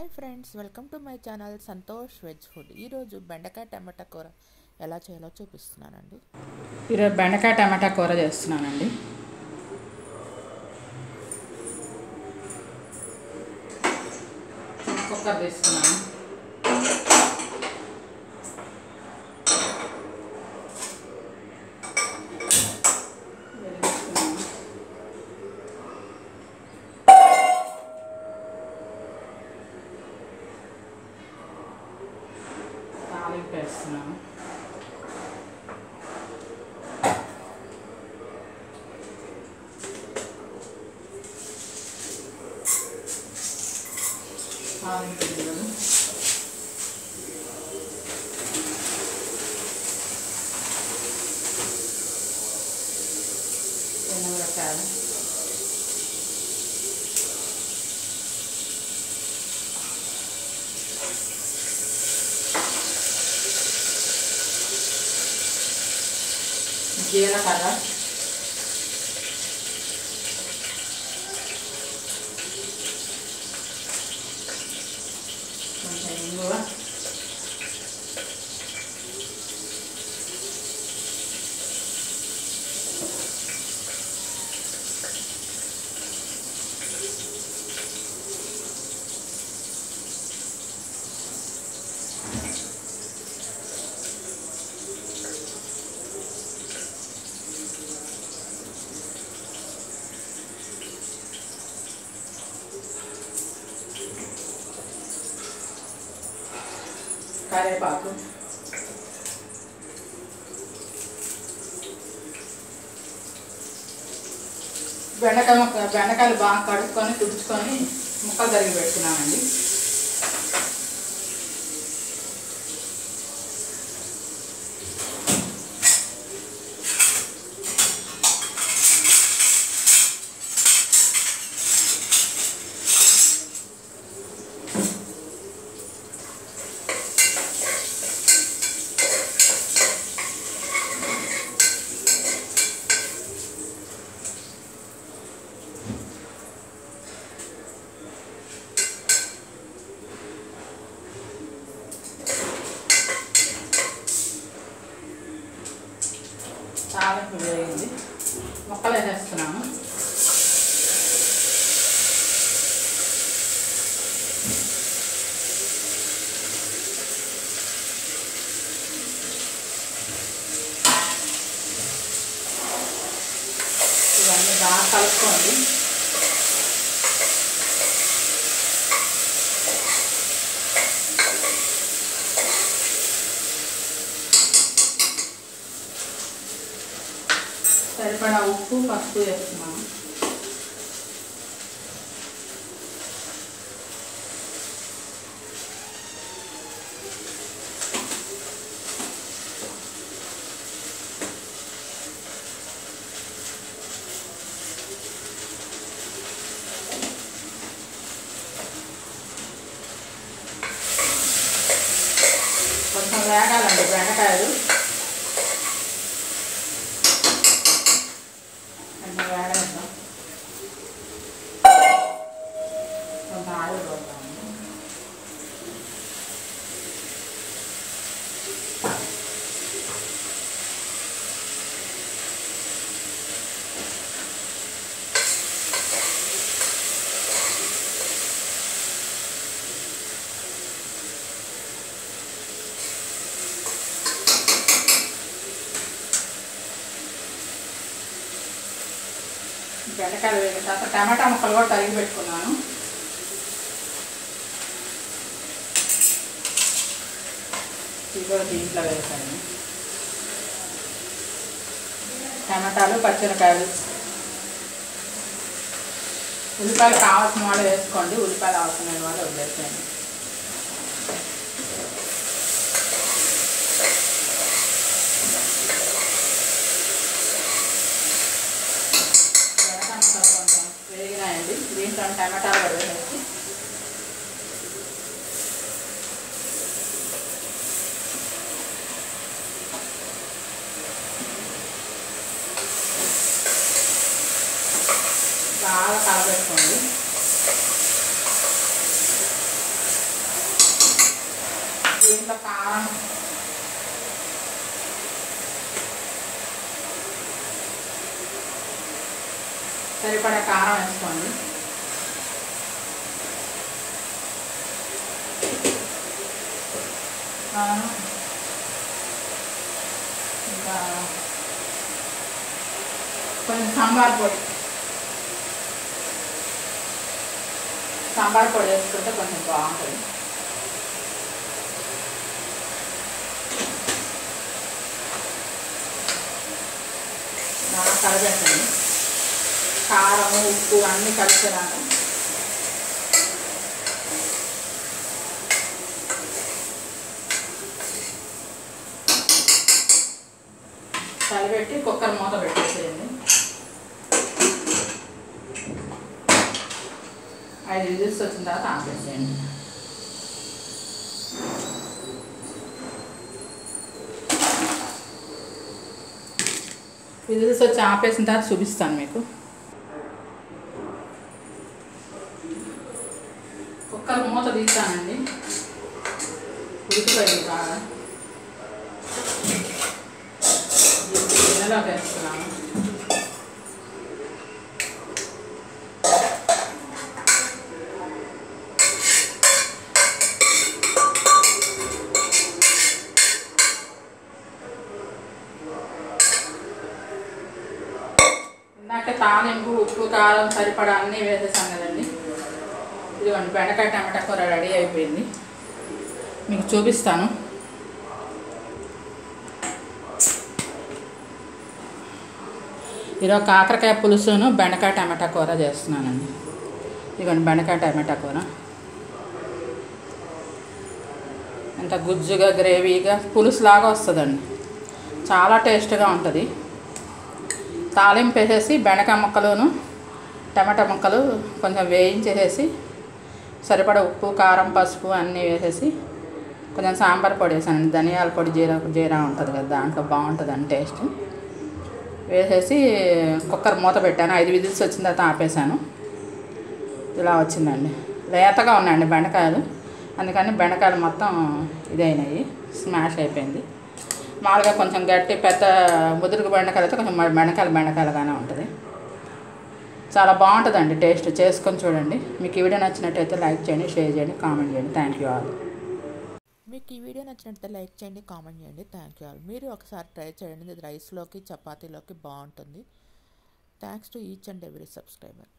Hi friends, welcome to my channel Santosh veg food. ఈరోజు బెండకాయ టమాటా కూర ఎలా చేయాలో చూపిస్తున్నానండి. ఈరోజు బెండకాయ టమాటా కూర చేస్తున్నానండి. కుక్కర్ తీసుకున్నాను. తాలింపు వేస్తున్నాను. తాలింపు గింజలు, శనగకాయలు, జీలకర్ర, కొంచెం ఇంగువ, కరివేపాకు, బెండకాయలు బాగా కడుక్కొని తుడుచుకొని ముక్కలు తరిగి పెట్టుకున్నానండి. తాలింపు వేయింది, ముక్కలు వేసేస్తున్నాను. ఇవన్నీ బాగా కలుపుకోండి. సరిపడా ఉప్పు, పసుపు వేస్తున్నాను. కొంచెం వేగాలండి బెండకాయలు. వేగేద్దాం. కొంచెం ఆయిల్ పోతాము. బెండకాయలు వేగిన తర్వాత టమాటా ముక్కలు కూడా తరిగి పెట్టుకున్నాను. ఇది కూడా దీంట్లో వేసాను. టమాటాలు, పచ్చిమిరకాయలు, ఉల్లిపాయలు కావాల్సిన వాళ్ళు వేసుకోండి, ఉల్లిపాయలు అవసరం వాళ్ళు వదిలేసేయండి. వేగినాయండి. దీంట్లో టమాటాలు కూడా వేసి బాగా కలబెట్టుకోండి. దీంట్లో కారం సరిపడా కారం వేసుకోండి. ఇంకా కొంచెం సాంబార్ పొడి వేసుకుంటే కొంచెం బాగుంటుంది. బాగా కలబెట్టండి. కారం ఉప్పు అన్నీ కలిసేలాగా కలిపెట్టి కుక్కర్ మూత పెట్టేసేయండి. 5 విజిల్స్ వచ్చిన తర్వాత ఆపేసేయండి. విజిల్స్ వచ్చి ఆపేసిన తర్వాత చూపిస్తాను మీకు. కుక్కర్ మూత తీస్తానండి. ఉడికిపోయింది బాగా. గిన్నెలోకి వేస్తున్నాను. ఇందాక తాలింపు ఉప్పు కారం సరిపడా అన్నీ వేసేసాం కదండి. ఇదిగోండి బెండకాయ టమాటా కూర రెడీ అయిపోయింది. మీకు చూపిస్తాను. ఈరోజు కాకరకాయ పులుసును బెండకాయ టమాటా కూర చేస్తున్నానండి. ఇదిగోండి బెండకాయ టమాటా కూర ఎంత గుజ్జుగా గ్రేవీగా పులుసులాగా వస్తుందండి. చాలా టేస్ట్గా ఉంటుంది. తాలింపు వేసేసి బెండకాయ ముక్కలును టమాటా ముక్కలు కొంచెం వేయించేసేసి సరిపడా ఉప్పు కారం పసుపు అన్నీ వేసేసి కొంచెం సాంబార్ పొడి వేసాను. ధనియాల పొడి జీరా ఉంటుంది కదా, దాంట్లో బాగుంటుందండి టేస్ట్. వేసేసి కుక్కర్ మూత పెట్టాను. 5 విజిల్స్ వచ్చిన తర్వాత ఆపేసాను. ఇలా వచ్చిందండి. లేతగా ఉన్నాయండి బెండకాయలు, అందుకని బెండకాయలు మొత్తం ఇదైనాయి, స్మాష్ అయిపోయింది. మామూలుగా కొంచెం గట్టి పెద్ద ముదురుగు బెండకాయలు అయితే కొంచెం బెండకాయలుగానే ఉంటుంది. చాలా బాగుంటుందండి టేస్ట్. చేసుకొని చూడండి. మీకు ఈ వీడియో నచ్చినట్టయితే లైక్ చేయండి, షేర్ చేయండి, కామెంట్ చేయండి. Thank you all. మీకు ఈ వీడియో నచ్చినట్లయితే లైక్ చేయండి, కామెంట్ చేయండి. Thank you all. మీరు ఒకసారి ట్రై చేయండి. ఇది రైస్లోకి చపాతీలోకి బాగుంటుంది. Thanks to each and every subscriber.